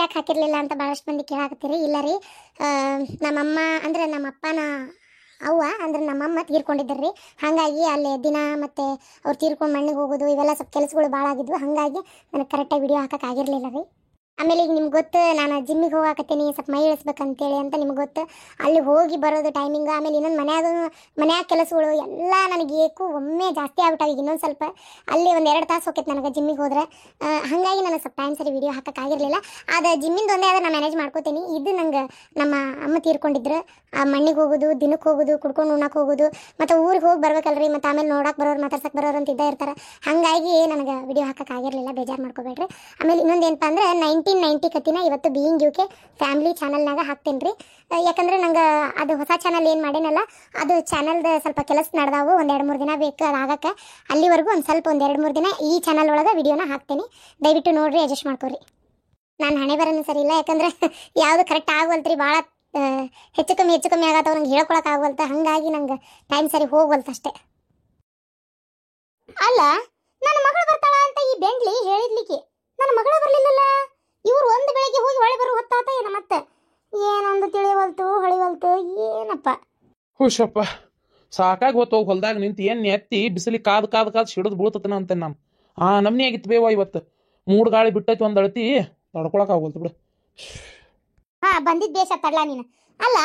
ಯಾಕೆ ಹಾಕಿರಲಿಲ್ಲ ಅಂತ ಭಾಳಷ್ಟು ಮಂದಿ ಕೇಳಾಕತ್ತೀರಿ. ಇಲ್ಲ ರೀ, ನಮ್ಮಮ್ಮ ಅಂದರೆ ನಮ್ಮಪ್ಪನ ಅವ್ವ ಅಂದರೆ ನಮ್ಮಮ್ಮ ತೀರ್ಕೊಂಡಿದ್ದರು. ಹಾಗಾಗಿ ಅಲ್ಲಿ ದಿನ ಮತ್ತು ಅವ್ರು ತೀರ್ಕೊಂಡು ಮಣ್ಣಿಗೆ ಹೋಗೋದು ಇವೆಲ್ಲ ಸ್ವಲ್ಪ ಕೆಲಸಗಳು ಭಾಳ ಆಗಿದ್ವು. ಹಾಗಾಗಿ ನನಗೆ ಕರೆಕ್ಟಾಗಿ ವಿಡಿಯೋ ಹಾಕೋಕ್ಕಾಗಿರಲಿಲ್ಲ ರೀ. ಆಮೇಲೆ ಈಗ ನಿಮ್ಗೆ ಗೊತ್ತು, ನಾನು ಜಿಮ್ಮಿಗೆ ಹೋಗಾಕತ್ತೀನಿ, ಸ್ವಲ್ಪ ಮೈ ಇಳಿಸ್ಬೇಕಂತೇಳಿ ಅಂತ ನಿಮ್ಗೆ ಗೊತ್ತು. ಅಲ್ಲಿ ಹೋಗಿ ಬರೋದು ಟೈಮಿಂಗ್, ಆಮೇಲೆ ಇನ್ನೊಂದು ಮನ್ಯಾಗ ಕೆಲಸಗಳು ಎಲ್ಲ ನನಗೆ ಏಕು ಒಮ್ಮೆ ಜಾಸ್ತಿ ಆಗ್ಬಿಟ್ಟಾವ. ಈಗ ಇನ್ನೊಂದು ಸ್ವಲ್ಪ ಅಲ್ಲಿ ಒಂದು 2 ತಾಸು ಹೋಗ್ತೈತೆ ನನಗೆ ಜಿಮ್ಮಿಗೆ ಹೋದ್ರೆ. ಹಾಗಾಗಿ ನನಗೆ ಸ್ವಲ್ಪ ಟೈಮ್ ಸರಿ ವಿಡಿಯೋ ಹಾಕೋಕ್ಕಾಗಿರಲಿಲ್ಲ. ಅದು ಜಿಮ್ಮಿಂದ ಒಂದೇ ಆದ್ರೆ ನಾನು ಮ್ಯಾನೇಜ್ ಮಾಡ್ಕೋತೀನಿ. ಇದು ನಂಗೆ ನಮ್ಮ ಅಮ್ಮ ತೀರ್ಕೊಂಡಿದ್ರು. ಆ ಮಣ್ಣಿಗೆ ಹೋಗೋದು, ದಿನಕ್ಕೆ ಹೋಗೋದು, ಕುಡ್ಕೊಂಡು ಉಣ್ಣಕ್ಕೆ ಹೋಗೋದು, ಮತ್ತು ಊರಿಗೆ ಹೋಗಿ ಬರ್ಬೇಕಲ್ರಿ, ಮತ್ತು ಆಮೇಲೆ ನೋಡಕ್ಕೆ ಬರೋರು ಮಾತಾಡ್ಸಕ್ಕೆ ಬರೋರು ಅಂತ ಇದ್ದೇ ಇರ್ತಾರೆ. ಹಾಗಾಗಿ ನನಗೆ ವಿಡಿಯೋ ಹಾಕೋಕ್ಕಾಗಿರಲಿಲ್ಲ, ಬೇಜಾರು ಮಾಡ್ಕೋಬೇಡ್ರಿ. ಆಮೇಲೆ ಇನ್ನೊಂದು ಏನಪ್ಪ ಅಂದರೆ 1990 ಕತ್ತಿನ ಇವತ್ತು ಬೀಯಿಂಗ್ UK ಫ್ಯಾಮಿಲಿ ಚಾನಲ್ನಾಗ ಹಾಕ್ತೀನಿ ರೀ. ಯಾಕಂದರೆ ನಂಗೆ ಅದು ಹೊಸ ಚಾನಲ್ ಏನು ಮಾಡೇನಲ್ಲ, ಅದು ಚಾನಲ್ದು ಸ್ವಲ್ಪ ಕೆಲಸ ನಡೆದಾವು. ಒಂದು 2-3 ದಿನ ಬೇಕು ಅದು ಆಗಕ್ಕೆ. ಅಲ್ಲಿವರೆಗೂ ಒಂದು ಸ್ವಲ್ಪ 1-2-3 ದಿನ ಈ ಚಾನಲ್ ಒಳಗೆ ವಿಡಿಯೋನ ಹಾಕ್ತೀನಿ. ದಯವಿಟ್ಟು ನೋಡಿರಿ, ಅಡ್ಜಸ್ಟ್ ಮಾಡ್ಕೊರಿ. ನಾನು ಹಣೆ ಬರೋನು ಸರಿ ಇಲ್ಲ, ಯಾಕಂದರೆ ಯಾವುದು ಕರೆಕ್ಟ್ ಆಗವಲ್ತ್ರಿ. ಭಾಳ ಹೆಚ್ಚು ಕಮ್ಮಿ ಆಗತ್ತವ, ನಂಗೆ ಹೇಳ್ಕೊಳಕ್ಕೆ ಆಗವಲ್ತ. ಹಾಗಾಗಿ ನಂಗೆ ಟೈಮ್ ಸರಿ ಹೋಗ್ವಲ್ತ ಅಷ್ಟೇ. ಅಲ್ಲ, ನನ್ನ ಮಗಳು ಬರ್ತಾಳ ಅಂತ ಈ ಬೆಂಡ್ಲಿ ಹೇಳಿದ್ಲಿಕ್ಕೆ ನನ್ನ ಮಗಳ ಬರಲಿಲ್ಲಲ್ಲ. ಇವ್ರು ಒಂದು ಬೆಳಗ್ಗೆ ಹೋಗಿ ಹೊಳೆ ಬರೋ ಹೊತ್ತಾತ ಏನ ಮತ್ತೆ ಏನೊಂದು ತಿಳಿಯವಲ್ತು ಹೊಳಿವಲ್ತು ಏನಪ್ಪ. ಹುಷಪ್ಪ ಸಾಕಾಗಿ ಹೋಗಿ ಹೊಲ್ದಾಗ ನಿಂತು ಏನು ಎತ್ತಿ ಬಿಸಿಲಿ ಕಾದು ಸಿಡಿದು ಬೀಳ್ತತನ ಅಂತ ನಾನು ನಮ್ನಿ ಆಗಿತ್ತು ಬೇವ. ಇವತ್ತು ಮೂಡ್ ಗಾಳಿ ಬಿಟ್ಟೈತಿ, ಒಂದು ಅಳತಿ ತಡ್ಕೊಳಕ್ ಆಗೋಲ್ತು ಬಿಡು. ಬಂದಿದ್ ಬೇಷ ತಡ್ಲಾ ನೀನು. ಅಲ್ಲ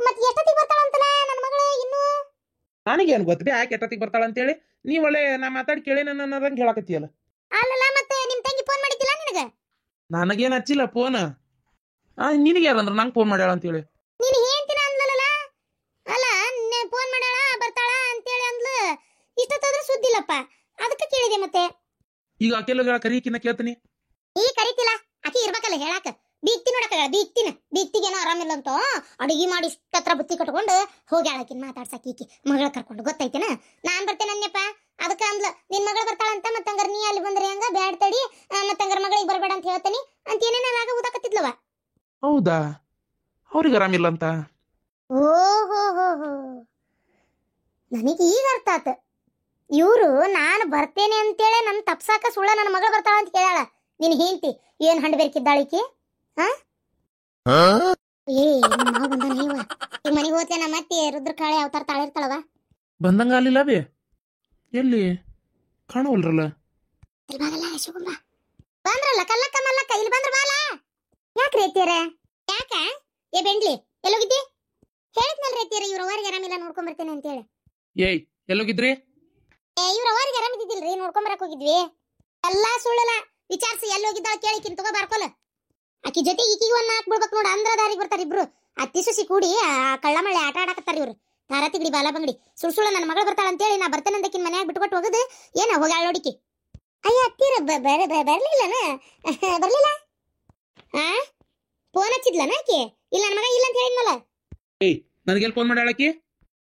ಮತ್ತೆ ಎಷ್ಟೊತ್ತಿಗೆ ಬರ್ತಾಳ ಅಂತಲ್ಲ ನನ್ನ ಮಗಳು? ಇನ್ನು ನನಗೇನು ಗೊತ್ತು ಯಾಕೆ ಎಷ್ಟೊತ್ತಿಗೆ ಬರ್ತಾಳ ಅಂತೇಳಿ. ನೀ ಒಳ್ಳೆ ನಾ ಮಾತಾಡಿ ಕೇಳಿ ನನ್ನಂಗೆ ಹೇಳಕತ್ತೀಯಲ್ಲ. ಅಲ್ಲಲ್ಲ, ಮತ್ತೆ ನಿಮ್ಮ ತಂಗಿ ಫೋನ್ ಮಾಡಿದ್ದಿಲ್ಲ ನಿನಗೆ? ನನಗೇನು ಹಚ್ಚಿಲ್ಲ ಫೋನ್. ನಿನಗೆ ಯಾರಂದ್ರ ನಂಗೆ ಫೋನ್ ಮಾಡ್ಯಾಳ ಅಂತೇಳಿ. ನೀನು ಹೇಳ್ತೀನ ಅಂದ್ಲಲ್ಲ. ಅಲ್ಲ, ಫೋನ್ ಮಾಡ್ಯಾಳ ಬರ್ತಾಳ ಅಂತೇಳಿ ಅಂದ್ಲು. ಇಷ್ಟೊತ್ತಾದ್ರೆ ಸುದ್ದಿಲ್ಲಪ್ಪ, ಅದಕ್ಕೆ ಕೇಳಿದೆ. ಮತ್ತೆ ಈಗ ಅಕೆಲ್ಲ ಕರಿಕಿನ ಕೇಳ್ತೀನಿ. ಈ ಕರಿತಿಲ್ಲ, ಆಕಿ ಇರ್ಬೇಕಲ್ಲ ಹೇಳಾಕ. ಬೀಗ್ತಿ ನೋಡಕ, ಬೀಗ್ತಿಗೇನೋ ಆರಾಮಿಲ್ಲ ಅಂತ ಅಡಿಗೆ ಮಾಡಿ ಇಷ್ಟತ್ರ ಬುತ್ತಿ ಕಟ್ಕೊಂಡು ಹೋಗಿ ಆಳಕಿನ್ ಮಾತಾಡ್ಸಕೀಕಿ ಮಗಳ ಕರ್ಕೊಂಡು. ಗೊತ್ತೈತೇನ? ನಾನ್ ಬರ್ತೇನೆ ಅನ್ನಪ್ಪ. ಅದಕ್ಕೆ ಅಂದ್ಲ ನಿನ್ ಮಗಳು ಬರ್ತಾಳಂತ. ಮತ್ತಂಗಾರ ನೀ ಅಲ್ಲಿ ಬಂದ್ರೆ ಹಂಗ ಬ್ಯಾಡ್ ತಡಿ, ಮತ್ತಂಗಾರ ಮಗಳಿಗೆ ಬರಬೇಡ ಅಂತ ಹೇಳ್ತೇನೆ ಅಂತ ಏನೇನ ರಾಗ ಊದಾಕತ್ತಿದ್ಲವ. ಹೌದಾ? ಅವ್ರಿಗೆ ಆರಾಮಿಲ್ಲ ಅಂತ? ಓಹೋ, ನನಗೆ ಈಗ ಅರ್ಥ ಆತ. ಇವ್ರು ನಾನು ಬರ್ತೇನೆ ಅಂತೇಳಿ ನನ್ ತಪ್ಸಾಕ ಸುಳ್ಳ ನನ್ನ ಮಗಳು ಬರ್ತಾಳ ಅಂತ ಕೇಳಾಳ. ನಿನ್ ಹೆಂಡ್ತಿ ಏನ್ ಹಂಡ್ ಬೇಕಿದ್ದಾಳಿಕೆ? ಬಂದ ನೀವ ಈಗ ಮನೆಗೆ ಹೋತೇನ ಮತ್ತೆ ರುದ್ರಕಾಳಿ ಅವತಾರ ತಾಳಿರ್ತಾಳವ. ಬಂದಂಗ ಅಲ್ಲಿಲ್ಲ ಬೇ, ಎಲ್ಲಿ ಕಾಣವಲ್ರಲ್ಲ? ಬಂದ್ರಲ್ಲ ಕಲ್ಲಕ್ಕ ಮಲ್ಲಕ್ಕ, ಇಲ್ಲಿ ಬಂದ್ರ ಬಾಲ. ಯಾಕ್ರಿ ಎತ್ತೀರ? ಯಾಕ ಏ ಬೆಂಡ್ಲಿ ಎಲ್ಲೋಗಿದ್ದಿ? ಹೇಳಿದ್ನಲ್ರಿ ಎತ್ತೀರ, ಇವ್ರ ಅವರಿಗೆ ಆರಾಮಿಲ್ಲ ನೋಡ್ಕೊಂಡ್ ಬರ್ತೇನೆ ಅಂತೇಳಿ. ಏಯ್ ಎಲ್ಲೋಗಿದ್ರಿ? ಇವ್ರ ಅವರಿಗೆ ಆರಾಮಿದ್ದಿಲ್ರಿ, ನೋಡ್ಕೊಂಡ್ ಬರಕ್ ಹೋಗಿದ್ವಿ. ಎಲ್ಲಾ ಸುಳ್ಳಲ್ಲ, ವಿಚಾರಿಸಿ ಎಲ್ಲೋಗಿದ್ದಾಳ ಕೇಳಿಕಿನ್ ತಗೋ ಬಾರ್ಕೊಲ. ಆಕಿ ಜೊತೆ ಈಕಿಗೆ ಒಂದ್ ನಾಲ್ಕು ಬಿಡ್ಬೇಕು ನೋಡ, ಅಂದ್ರ ದಾರಿಗೆ ಬರ್ತಾರ ಇಬ್ರು. ಅತ್ತಿ ಸೊಸಿ ಕೂಡಿ ಕಳ್ಳ ಮಳ್ಳೆ ಆಟ ಆಡಕತ್ತಾರ ಇವ್ರು. ತಾರತಿಗಿಡಿ ಬಾಲ ಬಂಗಡಿ ಸುಳ್ಳು ನನ್ನ ಮಗಳು ಬರ್ತಾಳ ಅಂತೇಳಿ ನಾ ಬರ್ತೇನೆ ಅಂದಕಿನ್ ಮನ್ಯಾಗ ಬಿಟ್ಕೊಟ್ಟು ಹೋಗುದು ಏನ ಹೋಗಾಳ ನೋಡಿಕಿ. ಅಯ್ಯ ಅತ್ತೀರ ಬರ್ಲಿಲ್ಲನ? ಬರ್ಲಿಲ್ಲ? ಫೋನ್ ಹಚ್ಚಿದ್ಲನ ಆಕಿ? ಇಲ್ಲ ನನ್ನ ಮಗ ಇಲ್ಲ ಅಂತ ಹೇಳಿದ್ನಲ್ಲ. ಏಯ್ ನನಗೆಲ್ಲಿ ಫೋನ್ ಮಾಡ್ಯಾಳಕಿ?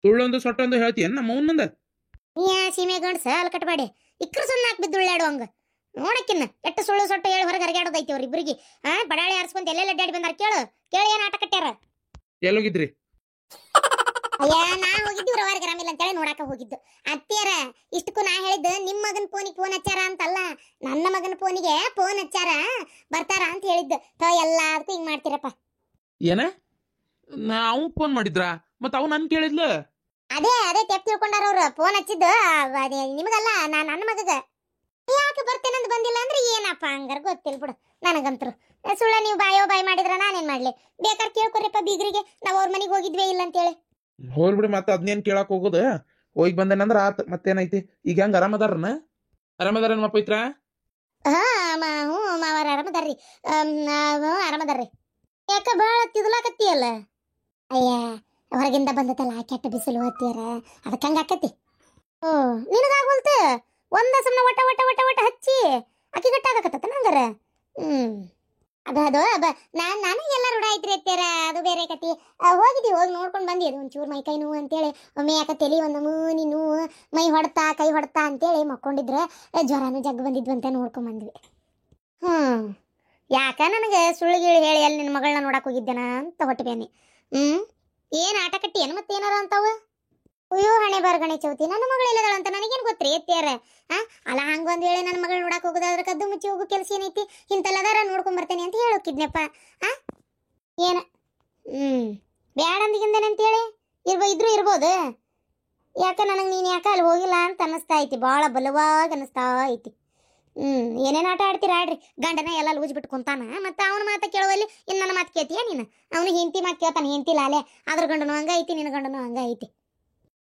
ಸುಳ್ಳೊಂದು ಸೊಟ್ಟೊಂದು ಹೇಳ್ತೀಯನ್ ನಮ್ಮ ಅವನಂದ? ನೀ ಸೀಮೆ ಗಂಡ್ಸ ಅಲ್ ಕಟ್ಬೇಡಿ, ಇಕ್ರು ಸುಣ್ಣ ಹಾಕಿ ಬಿದ್ದುಳ್ಳಾಡು ಹಂಗ ನೋಡಕ್ಕಿನ್ನ. ಎಷ್ಟು ಸುಳ್ಳು ಸೊಟ್ಟು ಹೇಳಿ ಹೊರಗೆ ಹರಗಾಡೋದೈತಿ ಅವ್ರ ಇಬ್ಬರಿಗೆ. ಬಡಾಳಿ ಆರಿಸ್ಕೊಂತ ಎಲ್ಲೆಲ್ಲ ಅಡ್ಡಾಡಿ ಬಂದಾರ. ಕೇಳು ಏನ್ ಆಟ ಕಟ್ಟ್ಯಾರ. ಎಲ್ಲೋಗಿದ್ರಿ? ಅಯ್ಯ ನಾ ಹೋಗಿದ್ದು ರವಾರಿಗೆ ಆರಾಮಿಲ್ಲ ಅಂತೇಳಿ ನೋಡಾಕ ಹೋಗಿದ್ದು. ಅತ್ತಿಯರ ಇಷ್ಟಕ್ಕೂ ನಾ ಹೇಳಿದ್ದು ನಿಮ್ಮ ಮಗನ ಫೋನಿಗೆ ಫೋನ್ ಹಚ್ಚಾರ ಅಂತಲ್ಲ, ನನ್ನ ಮಗನ ಫೋನಿಗೆ ಫೋನ್ ಹಚ್ಚಾರ ಬರ್ತಾರ ಅಂತ ಹೇಳಿದ್ದು. ಎಲ್ಲದಕ್ಕೂ ಹಿಂಗ್ ಮಾಡ್ತೀರಪ್ಪ. ಏನ ನಾವು ಫೋನ್ ಮಾಡಿದ್ರಾ? ಮತ್ತ ಅವ್ ನನ್ ಕೇಳಿದ್ಲ? ಅದೇ ತೆಪ್ ತಿಳ್ಕೊಂಡಾರ ಅವ್ರು. ಫೋನ್ ಹಚ್ಚಿದ್ದು ನಿಮಗಲ್ಲ, ನನ್ನ ಮಗಗ. ಯಾಕೆ ಬರ್ತೇನಂದ್ ಬಂದಿಲ್ಲ ಅಂದ್ರೆ ಏನಪ್ಪ ಹಂಗಾರ ಗೊತ್ತಿಲ್ಲ ಬಿಡು ನನಗಂತರು. ಸುಳ್ಳ ನೀವು ಬಾಯ್ ಮಾಡಿದ್ರ ನಾನೇನ್ ಮಾಡ್ಲಿ? ಬೇಕಾದ್ರೆ ಕೇಳ್ಕೊರಿಪ್ಪ ಬೀಗ್ರಿಗೆ, ನಾವ್ ಅವ್ರ ಮನೆಗೆ ಹೋಗಿದ್ವೇ ಇಲ್ಲ ಅಂತೇಳಿ. ಹೋಲ್ ಬಿಡಿ, ಮತ್ತೆ ಅದ್ನೇನ್ ಕೇಳಕ್ ಹೋಗುದ? ಹೋಗಿ ಬಂದೇನಂದ್ರ ಆತ್. ಮತ್ತೇನೈತಿ? ಈಗ ಹೆಂಗ ಆರಾಮದಾರನ? ಆರಾಮದಾರ ನಮ್ಮ ಪೈತ್ರ? ಹ್ಞೂ ಮಾವಾರ ಆರಾಮದಾರ್ರಿ. ಆರಾಮದಾರ್ರಿ. ಯಾಕ ಬಾಳ ತಿದ್ಲಾಕತ್ತೀಯಲ್ಲ? ಅಯ್ಯ ಹೊರಗಿಂದ ಬಂದತಲ್ಲ ಕೆಟ್ಟ ಬಿಸಿಲು ಹತ್ತಿಯರ, ಅದಕ್ಕೆ ಹಂಗ ಆಕತಿ. ನಿನಗಾಗೋಲ್ತ ಒಂದ ಸುಮ್ಮನೆ ಒಟ್ಟ ಹಚ್ಚಿ ಅಕ್ಕಿ ಗಟ್ಟಾಗಕತ್ತ ನಂಗಾರ. ಅದು ನಾನು ಎಲ್ಲ ರೂಢ ಐತ್ರಿ ಅತ್ಯಾರ, ಅದು ಬೇರೆ ಕತಿ. ಹೋಗಿ ನೋಡ್ಕೊಂಡು ಬಂದಿ. ಅದು ಒಂಚೂರು ಮೈ ಕೈ ನೋವು ಅಂತೇಳಿ, ಒಮ್ಮೆ ಯಾಕ ತಲಿ ಒಂದು ಮೂನಿ ನೋವು, ಮೈ ಹೊಡ್ತಾ ಕೈ ಹೊಡ್ತಾ ಅಂತೇಳಿ ಮಕ್ಕೊಂಡಿದ್ರೆ ಜ್ವರನೂ ಜಗ್ಗು ಬಂದಿದ್ವಂತ ನೋಡ್ಕೊಂಡ್ ಬಂದ್ವಿ. ಯಾಕ ನನಗೆ ಸುಳ್ಳು ಗೀಳು ಹೇಳಿ ಅಲ್ಲಿ ನಿನ್ನ ಮಗಳನ್ನ ನೋಡಕ್ ಹೋಗಿದ್ದೇನ ಅಂತ ಹೊಟ್ಟೆ ಬೇನೆ. ಏನ್ ಆಟ ಕಟ್ಟಿ ಏನು ಮತ್ತೇನಾರ ಅಂತಾವ? ಅಯ್ಯೋ ಹಣೆ ಬಾರ್ ಗಣೆ ಚೌತಿ ನನ್ನ ಮಗಳು ಇಲ್ಲದಳಂತ ನನಗೇನು ಗೊತ್ತ್ರಿ ಎತ್ತ್ಯಾರ ಅಲ್ಲ ಹಂಗೊಂದ್ ವೇಳೆ ನನ್ನ ಮಗಳು ನೋಡಕ್ ಹೋಗೋದಾದ್ರೆ ಕದ್ದು ಮುಚ್ಚಿ ಹೋಗೋ ಕೆಲಸ ಏನೈತಿ ಇಂತಲ್ಲದಾರ ನೋಡ್ಕೊಂಡ್ ಬರ್ತೇನೆ ಅಂತ ಹೇಳೋಕಿದ್ನಪ್ಪ ಏನ ಬ್ಯಾಡ ಅಂದಿಗಿಂದೇನೆ ಅಂತೇಳಿ ಇದ್ರೂ ಇರ್ಬೋದು. ಯಾಕೆ ನನಗೆ ನೀನು ಯಾಕೆ ಅಲ್ಲಿ ಹೋಗಿಲ್ಲ ಅಂತ ಅನ್ನಿಸ್ತಾ ಐತಿ, ಭಾಳ ಬಲವಾಗಿ ಅನ್ನಿಸ್ತಾ ಐತಿ. ಏನೇನು ಆಟ ಆಡ್ತೀರಾ ಆಡ್ರಿ, ಗಂಡನ ಎಲ್ಲ ಲೂಜ್ ಬಿಟ್ಟು ಕುಂತಾನ, ಮತ್ತು ಅವನ ಮಾತು ಕೇಳುವಲ್ಲಿ ಇನ್ನು ನನ್ನ ಮಾತು ಕೇಳ್ತೀಯ ನೀನು? ಅವನು ಹೆಂಡತಿ ಮಾತು ಕೇಳ್ತಾನೆ, ಹೆಂಡತಿ ಲಾಲೆ, ಅದ್ರ ಗಂಡನು ಹಂಗ ಐತಿ, ನಿನ್ನ ಗಂಡನು ಹಂಗ ಐತಿ.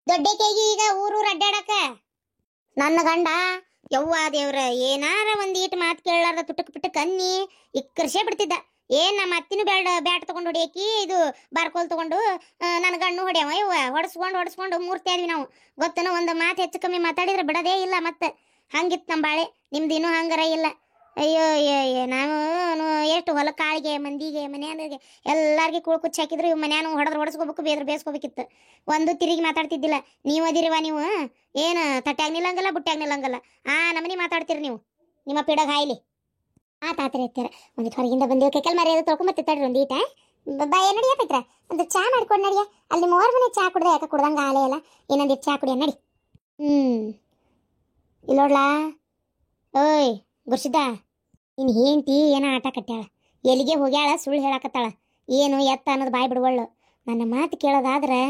ದೊಡ್ಡಕೇಗಿ ಈಗ ಊರೂರು ಅಡ್ಡಾಡಕ ನನ್ನ ಗಂಡ ಯವ್ವ ದೇವ್ರ ಏನಾರ ಒಂದೀಟ್ ಮಾತು ಕೇಳಾರ್ದ ತುಟಕ್ ಪಿಟಕ್ ಅನ್ನಿ ಇಕ್ಕರ್ಸೇ ಬಿಡ್ತಿದ್ದ. ಏನ್ ನಮ್ಮ ಅತ್ತಿನೂ ಬ್ಯಾಟ್ ತಗೊಂಡು ಹೊಡಿಯಕಿ, ಇದು ಬಾರ್ಕೋಲ್ ತಗೊಂಡು ನನ್ನ ಗಣ್ಣು ಹೊಡ್ಯಾವ. ಯವ್ವ ಹೊಡ್ಸ್ಕೊಂಡು ಮೂರ್ತಿ ಆದ್ವಿ ನಾವು, ಗೊತ್ತನ? ಒಂದು ಮಾತು ಹೆಚ್ಚು ಕಮ್ಮಿ ಮಾತಾಡಿದ್ರೆ ಬಿಡೋದೇ ಇಲ್ಲ. ಮತ್ತೆ ಹಂಗಿತ್ತು ನಮ್ಮ ಬಾಳೆ, ನಿಮ್ದು ಇನ್ನೂ ಹಂಗಾರ ಇಲ್ಲ. ಅಯ್ಯೋ ನಾವು ಎಷ್ಟು ಹೊಲ ಕಾಳಿಗೆ ಮಂದಿಗೆ ಮನೆಯಾಗೆ ಎಲ್ಲಾರ್ಗಿ ಕೂಳು ಕುಚ್ಚಿ ಹಾಕಿದ್ರು ಇವ್ ಮನ್ಯಾನು ಹೊಡೆಸ್ಕೋಬೇಕು, ಬೇಸ್ಕೋಬೇಕಿತ್ತು. ಒಂದು ತಿರುಗಿ ಮಾತಾಡ್ತಿದ್ದಿಲ್ಲ. ನೀವು ಅದಿರಿವ ನೀವು ಏನು ತಟ್ಟ್ಯಾಗ ನಿಲ್ಲಂಗಲ್ಲ ಬುಟ್ಟ್ಯಾಗ ನಿಲ್ಲಂಗಲ್ಲ ನಮ್ಮನಿ ಮಾತಾಡ್ತೀರಿ ನೀವು, ನಿಮ್ಮ ಪಿಡಗ ಹಾಯ್ಲಿ ತಾತ್ರಿ ಎತ್ತಾರ. ಒಂದು ಹೊರಗಿಂದ ಬಂದೇವು, ಕೆಕಲ್ ಮರ್ಯಾದ ತೊಳ್ಕೊಂಬರ್ತಿ ತಡ್ರಿ ಒಂದು ಈಟ ಬಾಯ ನಡಿಯ ಪೈತ್ರ, ಒಂದು ಚಾ ಮಾಡ್ಕೊಂಡು ನಡಿಯ. ಅಲ್ಲಿ 3 ಮನೆ ಚಾ ಕುಡ್ದೆ, ಯಾಕೆ ಕುಡ್ದಂಗ ಆಲೇ ಅಲ್ಲ, ಇನ್ನೊಂದಿಟ್ಟು ಚಾ ಕುಡಿಯ ನಡಿ. ಇಲ್ಲೋಡ್ಲಾ ಓಯ್ ಗುರ್ಸಿದ್ದ, ಇನ್ನು ಹೆಂಡ್ತಿ ಏನೋ ಆಟ ಕಟ್ಟ್ಯಾಳ, ಎಲ್ಲಿಗೆ ಹೋಗ್ಯಾಳ ಸುಳ್ಳು ಹೇಳಾಕತ್ತಾಳ, ಏನು ಎತ್ತ ಅನ್ನೋದು ಬಾಯಿ ಬಿಡುವಳ್ಳು. ನನ್ನ ಮಾತು ಕೇಳೋದಾದ್ರೆ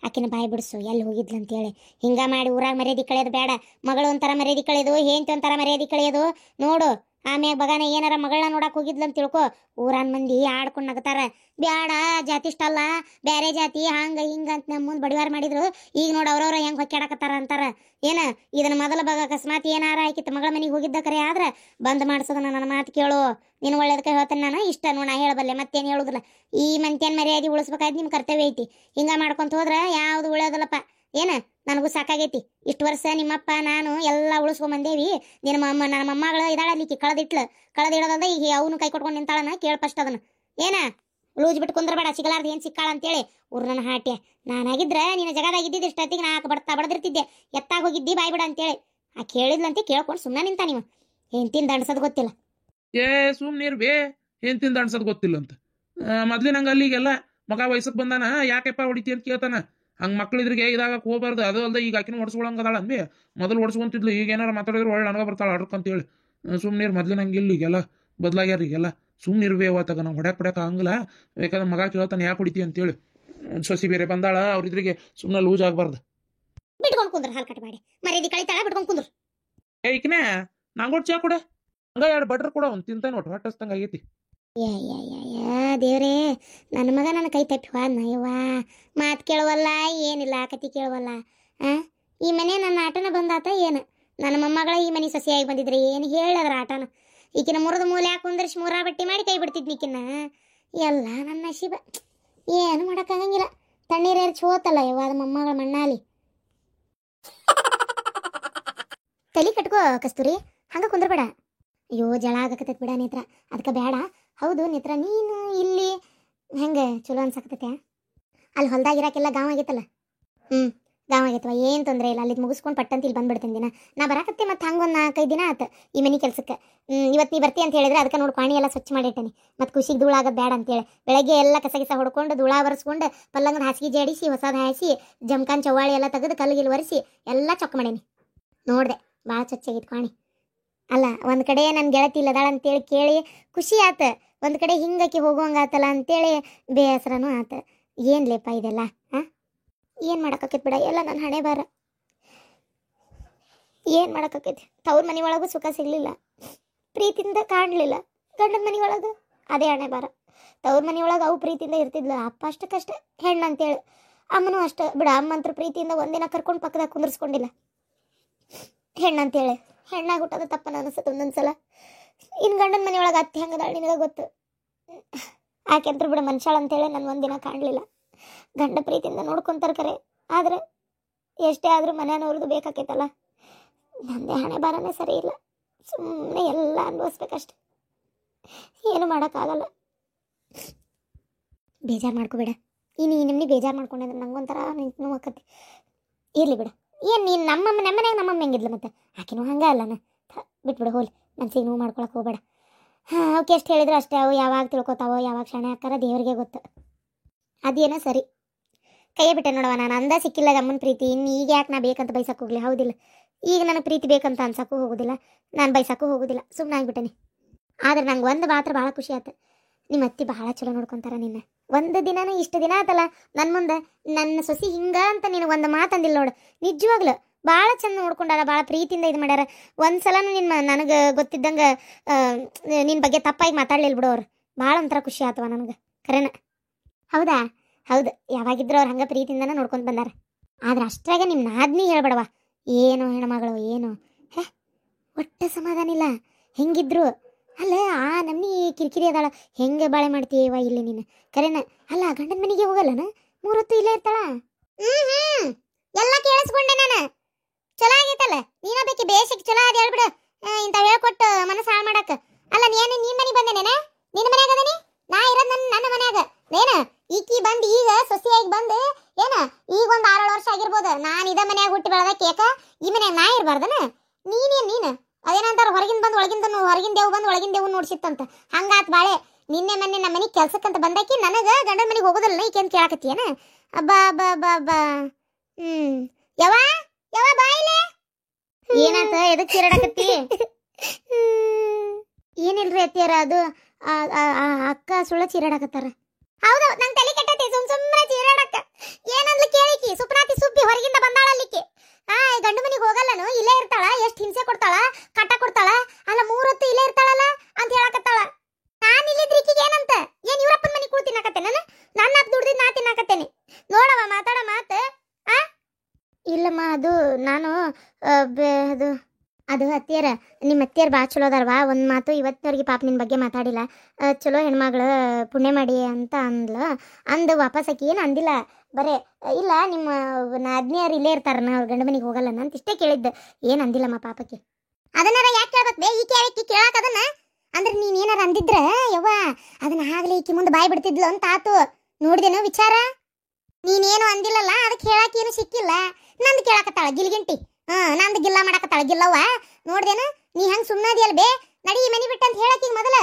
ಆಕಿನ ಬಾಯಿ ಬಿಡಿಸು ಎಲ್ಲಿ ಹೋಗಿದ್ಲು ಅಂತೇಳಿ. ಹಿಂಗ ಮಾಡಿ ಊರಾಗ ಮರ್ಯಾದೆ ಕಳೆಯೋದು ಬೇಡ. ಮಗಳು ಒಂಥರ ಮರ್ಯಾದೆ ಕಳೆಯೋದು, ಹೆಂಡ್ತಿ ಒಂಥರ ಮರ್ಯಾದೆ ಕಳೆಯೋದು ನೋಡು. ಆಮ್ಯಾಗ ಬಗಾನ ಏನಾರ ಮಗಳನ್ನ ನೋಡಕ್ ಹೋಗಿದ್ಲು ಅಂತ ತಿಳ್ಕೊ, ಊರಾನ್ ಮಂದಿ ಆಡ್ಕೊಂಡು ನಗತಾರ. ಬ್ಯಾಡ ಜಾತಿ ಇಷ್ಟಲ್ಲ, ಬೇರೆ ಜಾತಿ ಹಂಗ ಹಿಂಗ ಅಂತ ನಮ್ಮ ಮುಂದೆ ಬಡಿವಾರ ಮಾಡಿದ್ರು. ಈಗ ನೋಡಿ ಅವ್ರವ್ರ ಹೆಂಗ್ ಹೊಕ್ಕಾಡಕತ್ತಾರ ಅಂತಾರ. ಏನ ಇದನ್ನ ಮೊದಲ ಭಾಗ ಅಕಸ್ಮಾತ್ ಏನಾರ ಆಯ್ಕಿತ್ತು ಮಗಳ ಮನೆಗೆ ಹೋಗಿದ್ದ ಕರೆ ಆದ್ರೆ ಬಂದ್ ಮಾಡ್ಸೋದನ್ನ ನನ್ನ ಮಾತು ಕೇಳು. ನೀನು ಒಳ್ಳೇದಕ್ಕೆ ಹೇಳ್ತೇನೆ ನಾನು, ಇಷ್ಟ ನೋಡ ಹೇಳಬಲ್ಲೆ, ಮತ್ತೇನು ಹೇಳುದಿಲ್ಲ. ಈ ಮಂತೇನ್ ಮರ್ಯಾದೆ ಉಳಿಸ್ಬೇಕಾಯ್ತು, ನಿಮ್ ಕರ್ತವ್ಯ ಐತಿ. ಹಿಂಗ ಮಾಡ್ಕೊಂತ ಹೋದ್ರ ಯಾವ್ದು ಉಳಿಯೋದಲ್ಲಪ್ಪ. ಏನ ನನಗೂ ಸಾಕಾಗೈತಿ, ಇಷ್ಟು ವರ್ಷ ನಿಮ್ಮಪ್ಪ ನಾನು ಎಲ್ಲ ಉಳಿಸ್ಕೊಂಬಂದೇವಿ. ನನ್ನ ಮೊಮ್ಮಗಳು ಇದಾಳಲಿಕ್ಕೆ ಕಳೆದಿಡೋದ, ಈಗ ಅವನು ಕೈ ಕೊಟ್ಕೊಂಡು ನಿಂತಾಳನ ಕೇಳ ಫಸ್ಟ್ ಅದನ್ನ. ಏನ ಲೂಜ್ ಬಿಟ್ಟು ಕುಂದ್ರಬೇಡ, ಸಿಗಲಾರ್ದು ಏನ್ ಸಿಕ್ಕಾಳ ಅಂತೇಳಿ ನನ್ನ ಹಾಟ್ಯ. ನಾನಾಗಿದ್ರೆ ನಿನ್ನ ಜಗದಾಗಿದ್ದಿದ್ದು ಇಷ್ಟೊತ್ತಿಗೆ ನಾಲ್ಕು ಬಡದಿರ್ತಿದ್ದೆ, ಎತ್ತಾಗ ಹೋಗಿದ್ದಿ ಬಾಯ್ ಬಿಡ ಅಂತೇಳಿ. ಕೇಳಿದ್ಲಂತೆ ಕೇಳ್ಕೊಂಡು ಸುಮ್ಮನೆ ನಿಂತ. ನೀವು ಹೆಂಡ್ತಿನ ದಂಡ್ಸೋದು ಗೊತ್ತಿಲ್ಲ. ಸುಮ್ನಿರ್ಬೇ, ಹೆಂಡ್ತಿನ ದಂಡ್ಸೋದು ಗೊತ್ತಿಲ್ಲ ಅಂತ. ಮೊದ್ಲಿನಂಗ ಅಲ್ಲಿಗೆಲ್ಲ ಮಗ ವಯಸ್ಸಕ್ಕೆ ಬಂದಾನ, ಯಾಕೆಪ್ಪ ಹೊಡಿತಿ ಅಂತ ಕೇಳ್ತಾನ. ಹಂಗೆ ಮಕ್ಳಿದ್ರಿಗೆ ಇದಾಗಕ್ಕೆ ಹೋಗ್ಬಾರ್ದು. ಅದು ಅಲ್ದ ಈಗ ಆಕಿನ ಹೊಡ್ಸ್ಕೊಳಂಗದಾಳ ಅನ್ಬಿ, ಮೊದಲು ಹೊಡ್ಸ್ಕೊಂತಿದ್ಲು. ಈಗ ಏನಾರ ಮಾತಾಡಿದ್ರೆ ಒಳ್ಳೆ ನನಗ ಬರ್ತಾಳ ಅಡ್ಕಂತೇಳಿ. ಸುಮ್ನೀರು, ಮೊದ್ಲಿನಂಗೆ ಇಲ್ಲ ಈಗೆಲ್ಲ ಬದಲಾಗ್ಯಾರ. ಈಗೆಲ್ಲ ಸುಮ್ನಿರ್ಬೇ ಅವತ್ತಾಗ ನಾವು ಹೊಡ್ಯಾಕ್ ಹಂಗಿಲ್ಲ. ಬೇಕಾದ್ರೆ ಮಗ ಕೇಳ್ತಾನೆ ಯಾಕೆ ಹೊಡಿತಿ ಅಂತೇಳಿ. ಸೊಸಿ ಬೇರೆ ಬಂದಾಳ, ಅವ್ರಿದ್ರಿಗೆ ಸುಮ್ಮನೆ ಲೂಸ್ ಆಗ್ಬಾರ್ದು. ಬಿಟ್ಕೊಂಡು ಕುಂದ್ರ, ಹಾಲು ಕಟ್ ಮಾಡಿ ಮರ್ಯಾದೆ ಕಳಿತಾಳ, ಬಿಟ್ಕೊಂಡು ಕುಂದ್ರ. ಈಕಿನೇ ನಂಗೊಟ್ಟು ಚಾ ಕೊಡ, ಹಂಗ 2 ಬಟ್ರ್ ಕೂಡ ಒಂದು ತಿಂತ ನೋಡ್ರಿ, ಹೊಟ್ಟಸ್ತಂಗ ಆಗೈತಿ. ದೇವ್ರೇ, ನನ್ನ ಮಗ ನನ್ನ ಕೈ ತಪ್ಪಿ ಹೋದ್ನ. ಯವ್ವ ಮಾತು ಕೇಳುವಲ್ಲ, ಏನಿಲ್ಲ, ಕತಿ ಕೇಳುವಲ್ಲ. ಈ ಮನೆ ನನ್ನ ಆಟನ ಬಂದಾತ ಏನು? ನನ್ನ ಮೊಮ್ಮಗಳ ಈ ಮನೆ ಸಸಿಯಾಗಿ ಬಂದಿದ್ರೆ ಏನು ಹೇಳದ್ರ ಆಟನ? ಈಕಿನ ಮುರಿದ ಮೂಲೆ ಹಾಕಿ ಕುಂದರ್ಸಿ 3 ಬಟ್ಟಿ ಮಾಡಿ ಕೈ ಬಿಡ್ತಿದ್ನಿಕಿನ್ನ. ಎಲ್ಲ ನನ್ನ ನಶೀಬ, ಏನು ಮಾಡೋಕ್ಕಾಗಂಗಿಲ್ಲ. ತಣ್ಣೀರೇರು ಚೋತಲ್ಲ ಯವ್ವ ಅದು ಮೊಮ್ಮಗಳ ಮಣ್ಣಾಲಿ. ತಲೆ ಕಟ್ಕೋ ಕಸ್ತೂರಿ, ಹಂಗ ಕುಂದ್ರಬೇಡ. ಅಯ್ಯೋ ಜಳ ಆಗಕತ್ತೈತಿ ಬಿಡ ನೇತ್ರ, ಅದಕ್ಕೆ ಬೇಡ. ಹೌದು ನೇತ್ರ, ನೀನು ಇಲ್ಲಿ ಹೆಂಗೆ ಚಲೋ ಅನ್ಸಕತ್ತೈತೆ? ಅಲ್ಲಿ ಹೊಲ್ದಾಗಿರಾಕೆಲ್ಲ ಗಾಂವ್ ಆಗೈತಲ್ಲ? ಗಾಂವ್ ಆಗೈತವ, ಏನು ತೊಂದರೆ ಇಲ್ಲ. ಅಲ್ಲಿದ್ದು ಮುಗಿಸ್ಕೊಂಡು ಪಟ್ಟಂತ ಇಲ್ಲಿ ಬಂದ್ಬಿಡ್ತೇನೆ ದಿನ. ನಾ ಬರಾಕತ್ತೆ ಮತ್ತು ಹಂಗೆ ಒಂದು 4-5 ದಿನ ಆಯ್ತು ಈ ಮನೆ ಕೆಲ್ಸಕ್ಕೆ. ಇವತ್ತು ನೀ ಬರ್ತಿ ಅಂತ ಹೇಳಿದ್ರೆ ಅದಕ್ಕೆ ನೋಡಿ ಪಾಣಿ ಎಲ್ಲ ಸ್ವಚ್ಛ ಮಾಡಿಟ್ಟೇನೆ. ಮತ್ತು ಖುಷಿಗೆ ಧೂಳ ಆಗೋದು ಬೇಡ ಅಂತೇಳಿ ಬೆಳಗ್ಗೆ ಎಲ್ಲ ಕಸ ಹೊಡ್ಕೊಂಡು ಧೂಳ ಒರೆಸ್ಕೊಂಡು ಪಲ್ಲಂಗದ ಹಾಸಿಗೆ ಜಾಡಿಸಿ ಹೊಸದು ಹಾಯಿಸಿ ಜಮ್ಕಾನ್ ಚವ್ವಾಳಿ ಎಲ್ಲ ತೆಗೆದು ಕಲ್ಲಿಗಿಲ್ಲಿ ಒರೆಸಿ ಎಲ್ಲ ಚೊಕ್ಕ ಮಾಡೇನಿ. ನೋಡಿದೆ ಭಾಳ ಸ್ವಚ್ಛಾಗಿತ್ತು ಪಾಣಿ. ಅಲ್ಲ, ಒಂದು ಕಡೆ ನನ್ನ ಗೆಳತಿ ಇಲ್ಲದಾಳ ಅಂತೇಳಿ ಕೇಳಿ ಖುಷಿ ಆತ, ಒಂದು ಕಡೆ ಹಿಂಗಕ್ಕೆ ಹೋಗುವಂಗಾತಲ್ಲ ಅಂತೇಳಿ ಬೇಸರನೂ ಆತ. ಏನು ಲೇಪ ಇದೆಲ್ಲ? ಏನು ಮಾಡೋಕ್ಕೈತಿ ಬಿಡ, ಎಲ್ಲ ನನ್ನ ಹಣೆ ಬಾರ. ಏನು ಮಾಡೋಕ್ಕೈತಿ? ತವ್ರ ಮನೆ ಒಳಗೂ ಸುಖ ಸಿಗಲಿಲ್ಲ, ಪ್ರೀತಿಯಿಂದ ಕಾಣಲಿಲ್ಲ. ಗಂಡನ ಮನೆ ಒಳಗೆ ಅದೇ ಹಣೆ ಬಾರ. ತವ್ರ ಮನೆ ಒಳಗೆ ಅವು ಪ್ರೀತಿಯಿಂದ ಇರ್ತಿದ್ಲು, ಅಪ್ಪ ಅಷ್ಟಕ್ಕಷ್ಟೇ ಹೆಣ್ಣು ಅಂತೇಳಿ. ಅಮ್ಮನೂ ಅಷ್ಟೇ ಬಿಡ, ಅಮ್ಮಂತ್ರ ಪ್ರೀತಿಯಿಂದ ಒಂದಿನ ಕರ್ಕೊಂಡು ಪಕ್ಕದಾಗ ಕುಂದರ್ಸ್ಕೊಂಡಿಲ್ಲ. ಹೆಣ್ಣಂತೇಳಿ ಹೆಣ್ಣಾಗಿ ಹುಟ್ಟೋದು ತಪ್ಪನ ಅನಿಸುತ್ತೆ ಒಂದೊಂದ್ಸಲ. ಇನ್ನು ಗಂಡನ ಮನೆಯೊಳಗೆ ಅತ್ತೆ ಹೆಂಗದಾಳ ನಿನಗೆ ಗೊತ್ತು. ಆಕೆಂತ್ರು ಬಿಡ ಮನುಷ್ಯಾಳ ಅಂತೇಳಿ ನಾನು ಒಂದಿನ ಕಾಣಲಿಲ್ಲ. ಗಂಡ ಪ್ರೀತಿಯಿಂದ ನೋಡ್ಕೊಂತಾರೆ ಕರೆ, ಆದರೆ ಎಷ್ಟೇ ಆದರೂ ಮನೆಯವ್ರದ್ದು ಬೇಕಾಕೈತಲ್ಲ. ನಂದೇ ಹಣೆ ಬಾರನೇ ಸರಿ ಇಲ್ಲ, ಸುಮ್ಮನೆ ಎಲ್ಲ ಅನುಭವಿಸ್ಬೇಕಷ್ಟೆ, ಏನು ಮಾಡೋಕ್ಕಾಗಲ್ಲ. ಬೇಜಾರು ಮಾಡ್ಕೋಬೇಡ. ಇನ್ನು ಈ ನಿಮ್ಮನೆ ಬೇಜಾರು ಮಾಡ್ಕೊಂಡ್ರೆ ನಂಗೊಂಥರ ನಿಂತು ಆಕತಿ. ಇರಲಿ ಬಿಡ, ಏನು ನೀನು ನಮ್ಮನೆಯಾಗ ನಮ್ಮಮ್ಮ ಹೆಂಗಿದ್ಲು ಮತ್ತೆ? ಆಕೆನೂ ಹಂಗೆ ಅಲ್ಲನ, ಬಿಟ್ಬಿಡು ಹೋಲಿ, ಮನ್ಸಿಗೆ ನೋವು ಮಾಡ್ಕೊಳಕ್ಕೆ ಹೋಗ್ಬೇಡ. ಅವಕ್ಕೆ ಎಷ್ಟು ಹೇಳಿದ್ರು ಅಷ್ಟೇ, ಅವು ಯಾವಾಗ ತಿಳ್ಕೊತಾವೋ ಯಾವಾಗ ಶಾಣೆ ಹಾಕಾರ ದೇವರಿಗೆ ಗೊತ್ತು. ಅದೇನೋ ಸರಿ, ಕೈಯೇ ಬಿಟ್ಟೆ ನೋಡವ. ನಾನು ಅಂದ ಸಿಕ್ಕಿಲ್ಲ ಅಮ್ಮನ ಪ್ರೀತಿ, ಇನ್ನು ಈಗ ಯಾಕೆ ನಾ ಬೇಕಂತ ಬೈಸಕ್ಕೆ ಹೋಗ್ಲಿ? ಹೌದಿಲ್ಲ? ಈಗ ನನಗೆ ಪ್ರೀತಿ ಬೇಕಂತ ಅನ್ಸಕ್ಕೂ ಹೋಗೋದಿಲ್ಲ, ನಾನು ಬೈಸಕ್ಕೂ ಹೋಗೋದಿಲ್ಲ, ಸುಮ್ಮನೆ ಆಗ್ಬಿಟ್ಟೇನೆ. ಆದ್ರೆ ನಂಗೆ ಒಂದು ಮಾತ್ರ ಭಾಳ ಖುಷಿ ಆಯ್ತು, ನಿಮ್ಮ ಅತ್ತಿ ಭಾಳ ಚಲೋ ನೋಡ್ಕೊಂತಾರ ನಿನ್ನ. ಒಂದು ದಿನನೂ ಇಷ್ಟು ದಿನ ಆತಲ್ಲ ನನ್ನ ಮುಂದೆ ನನ್ನ ಸೊಸಿ ಹಿಂಗ ಅಂತ ನಿನಗೆ ಒಂದು ಮಾತಂದಿಲ್ಲ ನೋಡು. ನಿಜವಾಗ್ಲು ಭಾಳ ಚಂದ ನೋಡ್ಕೊಂಡಾರ, ಭಾಳ ಪ್ರೀತಿಯಿಂದ ಇದು ಮಾಡ್ಯಾರ. ಒಂದ್ಸಲನೂ ನನಗೆ ಗೊತ್ತಿದ್ದಂಗೆ ನಿನ್ನ ಬಗ್ಗೆ ತಪ್ಪಾಗಿ ಮಾತಾಡ್ಲಿಲ್ಲ ಬಿಡು ಅವ್ರು. ಭಾಳ ಒಂಥರ ಖುಷಿ ಆತವ ನನಗೆ, ಕರೆನ. ಹೌದಾ? ಹೌದು, ಯಾವಾಗಿದ್ರು ಅವ್ರು ಹಂಗೆ ಪ್ರೀತಿಯಿಂದನೇ ನೋಡ್ಕೊಂಡು ಬಂದಾರ. ಆದ್ರೆ ಅಷ್ಟ್ರಾಗ ನಿಮ್ಮ ನಾದ್ನಿ ಹೇಳ್ಬೇಡವ, ಏನು ಹೆಣ್ಮಗಳು ಏನು, ಹೇ ಒಟ್ಟು ಸಮಾಧಾನ ಇಲ್ಲ ಹೆಂಗಿದ್ರು. ಅಲ್ಲ ಆ ನಮ್ಮನಿ ಕಿರಿಕಿರಿ ಅದಾಳ, ಹೆಂಗೆ ಬಾಳೆ ಮಾಡ್ತೀವ ಇಲ್ಲಿ ನೀನು? ಕರೆನ. ಅಲ್ಲ ಗಂಡನ ಮನೆಗೆ ಹೋಗಲ್ಲನ? 3 ಹೊತ್ತು ಇಲ್ಲೇ ಇರ್ತಾಳ? ಎಲ್ಲ ಕೇಳಿಸ್ಕೊಂಡೆ ನಾನು. ಚಲೋ ಆಗೈತಲ್ಲ, ನೀನ ಬೇಕಿ ಬೇಸಿಗೆ ಚಲೋ ಅದ ಹೇಳ್ಬಿಡು. ಇಂಥ ಹೇಳ್ಕೊಟ್ಟು ಮನಸ್ಸು ಹಾಳು ಮಾಡಕ್ಕೆ. ಅಲ್ಲ ನೀನು ನಿನ್ನ ಮನೆಗೆ ಬಂದೇನೇನ? ನಿನ್ನ ಮನ್ಯಾಗ ಅದನಿ? ನಾ ಇರೋದು ನನ್ನ ಮನ್ಯಾಗ ಏನ? ಈಕಿ ಬಂದು ಈಗ ಸೊಸೆಯಾಗಿ ಬಂದು ಏನ ಈಗ ಒಂದು 6-7 ವರ್ಷ ಆಗಿರ್ಬೋದು. ನಾನು ಇದ ಮನ್ಯಾಗ ಹುಟ್ಟಿ ಬೆಳೆದ ಕೇಕ ಈ ಮನ್ಯಾಗ ನಾ ಇರಬಾರ್ದನ? ನೀನು ಅದೇನಂತಾರ ಹೊರಗಿಂದ ಬಂದು ಹೊರಗಿನ ದೇವ್ ಬಂದು ಒಳಗಿನ ದೇವ್ ನೋಡ್ಸಿತ್ತಂತ, ಹಂಗಾತ್ ಬಾಳೆ. ನಿನ್ನೆ ಮೊನ್ನೆ ನಮ್ಮ ಮನೆಗೆ ಕೆಲ್ಸಕ್ಕಂತ ಬಂದಾಕಿ ನನಗೆ ಗಂಡನ ಮನೆಗೆ ಹೋಗೋದಿಲ್ಲ ಈಕೇನು ಕೇಳಾಕತ್ತೀಯನ? ಅಬ್ಬಾ ಬಾ ಬಾ ಬಾ. ಯಾವ ಬಾಯಿಲೆ ಏನಾತ? ಎದಕ್ಕೆ ಚೀರಾಡಕತ್ತಿ? ಏನಿಲ್ರಿ ಅತ್ತಿಯಾರ, ಅದು ಅಕ್ಕ ಸುಳ್ಳ ಚೀರಾಡಕತ್ತಾರ. ಹೌದು, ನಂಗೆ ತಲೆ ಕೆಟ್ಟೈತಿ ಸುಮ್ಮನೆ ಚೀರಾಡಕ್ಕ. ಏನಂದ್ಲ ಕೇಳಿಕಿ? ಸುಪ್ರಾತಿ ಸುಬ್ಬಿ ಹೊರಗಿಂದ ಬಂದಾಳಲ್ಲಿಕ್ಕೆ. ಗಂಡು ಮನೆಗೆ ಹೋಗಲ್ಲನು, ಇಲ್ಲೇ ಇರ್ತಾಳ, ಎಷ್ಟು ಹಿಂಸೆ ಕೊಡ್ತಾಳ, ಕಟ್ಟ ಕೊಡ್ತಾಳ. ಅಲ್ಲ 3 ಹೊತ್ತು ಇಲ್ಲೇ ಇರ್ತಾಳಲ್ಲ ಅಂತ ಹೇಳಕತ್ತಾಳ. ನಾನು ಇಲ್ಲಿದ್ರೆ ಈಕಿಗೆ ಏನಂತ? ಏನ್ ಇವ್ರಪ್ಪನ ಮನೆಗೆ ಕೂಳು ತಿನ್ನಾಕತ್ತೆ? ನನ್ನ ಅಪ್ಪ ದುಡ್ದಿದ್ದು ನಾ ತಿನ್ನಾಕತ್ತೇನೆ ನೋಡವ. ಮಾತಾಡ ಮಾತು. ಇಲ್ಲಮ್ಮ, ಅದು ನಾನು ಅದು ಅತ್ತಿಯರ, ನಿಮ್ಮ ಅತ್ತಿಯರು ಭಾಳ ಚಲೋ ಅದಾರವಾ. ಒಂದು ಮಾತು ಇವತ್ತಿನವ್ರಿಗೆ ಪಾಪ ನಿನ್ನ ಬಗ್ಗೆ ಮಾತಾಡಿಲ್ಲ. ಚಲೋ ಹೆಣ್ಮಗಳು, ಪುಣ್ಯ ಮಾಡಿ ಅಂತ ಅಂದು ವಾಪಸ್ ಆಕಿ ಏನು ಅಂದಿಲ್ಲ. ಬರೇ ಇಲ್ಲ ನಿಮ್ಮ ನಾದ್ನಿಯರು ಇಲ್ಲೇ ಇರ್ತಾರನ, ಅವ್ರು ಗಂಡ ಮನೆಗೆ ಹೋಗಲ್ಲನ ಅಂತ ಇಷ್ಟೇ ಕೇಳಿದ್ದೆ. ಏನು ಅಂದಿಲ್ಲಮ್ಮ ಪಾಪಕ್ಕೆ. ಅದನ್ನಾರ ಯಾಕೆ ಕೇಳ್ಬೇಕು ಬೇ? ಈಕೆ ಕೇಳಕ್ಕೆ ಅದನ್ನ ಅಂದ್ರೆ ನೀನು ಏನಾರ ಅಂದಿದ್ರೆ ಯವ್ವ ಅದನ್ನ ಆಗಲಿ ಈಕಿ ಮುಂದೆ ಬಾಯಿ ಬಿಡ್ತಿದ್ಲು ಅಂತ ಆತು. ನೋಡಿದೇನೋ ವಿಚಾರ? ನೀನೇನು ಅಂದಿಲ್ಲಲ್ಲ, ಅದಕ್ಕೆ ಹೇಳಕ್ಕೇನು ಸಿಕ್ಕಿಲ್ಲ. ನಂದು ಕೇಳಕತ್ತಾಳ ಗಿಲ್ಗಿಂಟಿ. ನಂದು ಗಿಲ್ಲ ಮಾಡಕತ್ತಾಳ ಗಿಲ್ಲವ್ವ. ನೋಡ್ದೇನು ನೀ ಹಂಗೆ ಸುಮ್ಮನೆ ಅದಿಯಲ್ಲ ಬೇ? ನಡಿ ಮನೆ ಬಿಟ್ಟಂತ ಹೇಳಕ್ಕೀಗ ಮೊದಲ.